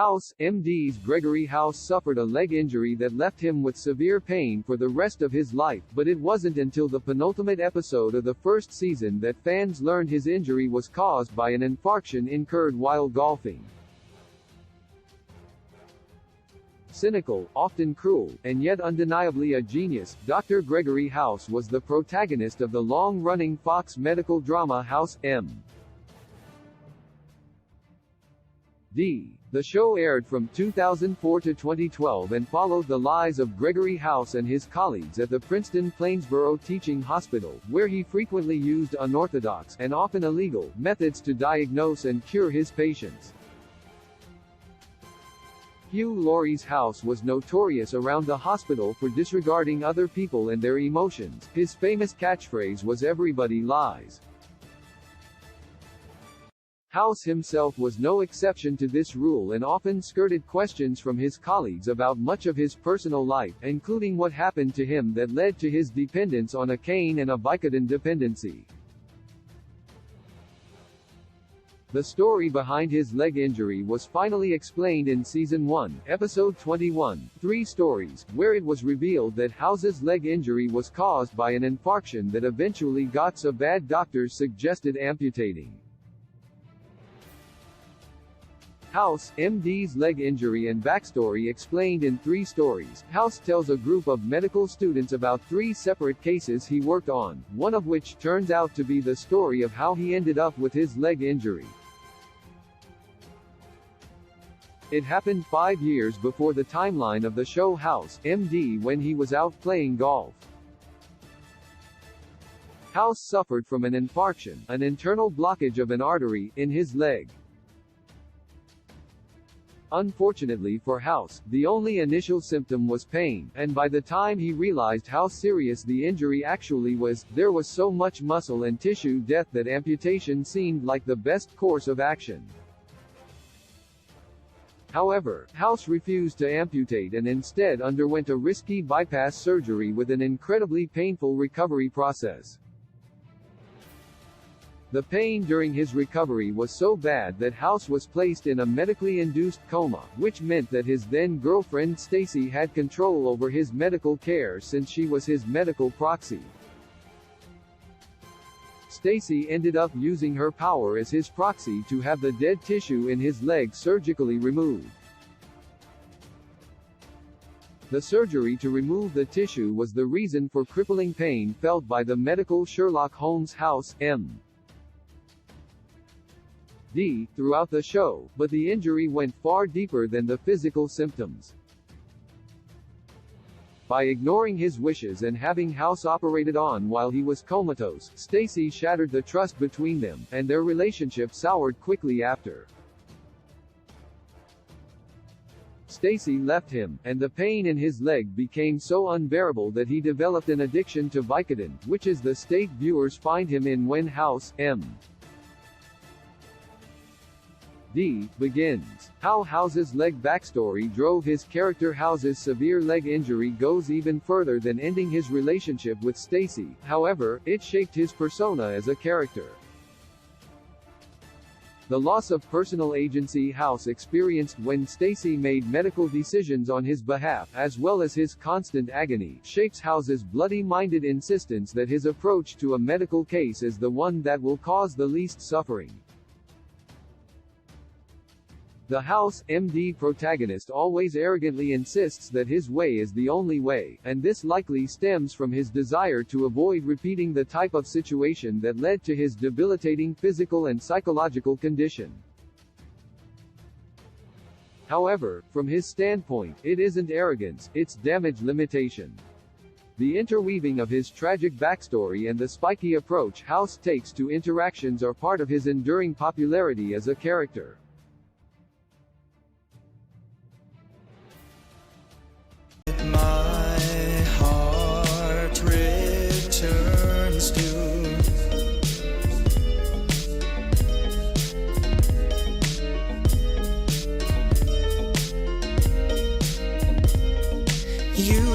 House, MD's Gregory House suffered a leg injury that left him with severe pain for the rest of his life, but it wasn't until the penultimate episode of the first season that fans learned his injury was caused by an infarction incurred while golfing. Cynical, often cruel, and yet undeniably a genius, Dr. Gregory House was the protagonist of the long-running Fox medical drama House, M.D. The show aired from 2004 to 2012 and followed the lives of Gregory House and his colleagues at the Princeton Plainsboro Teaching Hospital, where he frequently used unorthodox, and often illegal, methods to diagnose and cure his patients. Hugh Laurie's House was notorious around the hospital for disregarding other people and their emotions. His famous catchphrase was "Everybody lies." House himself was no exception to this rule and often skirted questions from his colleagues about much of his personal life, including what happened to him that led to his dependence on a cane and a Vicodin dependency. The story behind his leg injury was finally explained in Season 1, Episode 21, 3 Stories, where it was revealed that House's leg injury was caused by an infarction that eventually got so bad doctors suggested amputating. House, MD's leg injury and backstory explained in 3 stories. House tells a group of medical students about 3 separate cases he worked on, one of which turns out to be the story of how he ended up with his leg injury. It happened 5 years before the timeline of the show House, MD, when he was out playing golf. House suffered from an infarction, an internal blockage of an artery, in his leg. Unfortunately for House, the only initial symptom was pain, and by the time he realized how serious the injury actually was, there was so much muscle and tissue death that amputation seemed like the best course of action. However, House refused to amputate and instead underwent a risky bypass surgery with an incredibly painful recovery process. The pain during his recovery was so bad that House was placed in a medically induced coma, which meant that his then-girlfriend Stacy had control over his medical care since she was his medical proxy. Stacy ended up using her power as his proxy to have the dead tissue in his leg surgically removed. The surgery to remove the tissue was the reason for crippling pain felt by the medical Sherlock Holmes House, M.D. throughout the show, but the injury went far deeper than the physical symptoms. By ignoring his wishes and having House operated on while he was comatose, Stacy shattered the trust between them, and their relationship soured quickly after. Stacy left him, and the pain in his leg became so unbearable that he developed an addiction to Vicodin, which is the state viewers find him in when House, M.D. begins. How House's leg backstory drove his character House's severe leg injury goes even further than ending his relationship with Stacy. However, it shaped his persona as a character. The loss of personal agency House experienced when Stacy made medical decisions on his behalf, as well as his constant agony, shapes House's bloody-minded insistence that his approach to a medical case is the one that will cause the least suffering. The House, MD protagonist always arrogantly insists that his way is the only way, and this likely stems from his desire to avoid repeating the type of situation that led to his debilitating physical and psychological condition. However, from his standpoint, it isn't arrogance, it's damage limitation. The interweaving of his tragic backstory and the spiky approach House takes to interactions are part of his enduring popularity as a character. My heart returns to you.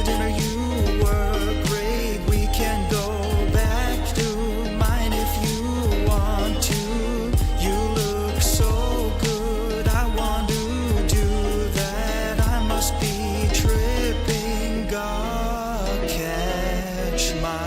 Dinner, you were great. We can go back to mine if you want to. You look so good. I want to do reach my